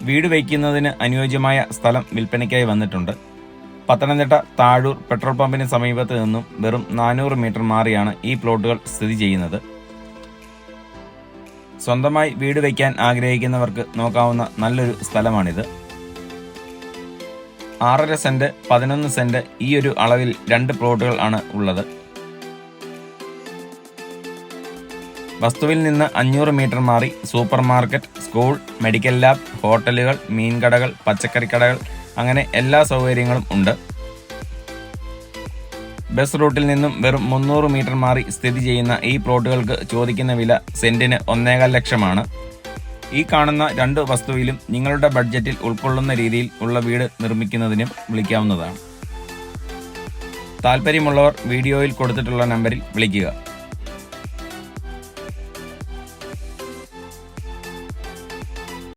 വീട് വയ്ക്കുന്നതിന് അനുയോജ്യമായ സ്ഥലം വിൽപ്പനയ്ക്കായി വന്നിട്ടുണ്ട്. പത്തനംതിട്ട താഴൂർ പെട്രോൾ പമ്പിന് സമീപത്ത് നിന്നും വെറും 400 മീറ്റർ മാറിയാണ് ഈ പ്ലോട്ടുകൾ സ്ഥിതി ചെയ്യുന്നത്. സ്വന്തമായി വീട് വയ്ക്കാൻ ആഗ്രഹിക്കുന്നവർക്ക് നോക്കാവുന്ന നല്ലൊരു സ്ഥലമാണിത്. 6.5 സെന്റ് 11 സെന്റ് ഈ ഒരു അളവിൽ 2 പ്ലോട്ടുകൾ ആണ് ഉള്ളത്. വസ്തുവിൽ നിന്ന് 500 മീറ്റർ മാറി super market, school, medical lab, ഹോട്ടലുകൾ, മീൻകടകൾ, പച്ചക്കറിക്കടകൾ അങ്ങനെ എല്ലാ സൗകര്യങ്ങളും ഉണ്ട്. ബസ് റൂട്ടിൽ നിന്നും വെറും 300 മീറ്റർ മാറി സ്ഥിതി ചെയ്യുന്ന ഈ പ്ലോട്ടുകൾക്ക് ചോദിക്കുന്ന വില സെന്റിന് 1.25 ലക്ഷമാണ്. ഈ കാണുന്ന 2 വസ്തുവിലും നിങ്ങളുടെ ബഡ്ജറ്റിൽ ഉൾക്കൊള്ളുന്ന രീതിയിൽ ഉള്ള വീട് നിർമ്മിക്കുന്നതിനും വിളിക്കാവുന്നതാണ്. താല്പര്യമുള്ളവർ വീഡിയോയിൽ കൊടുത്തിട്ടുള്ള നമ്പറിൽ വിളിക്കുക.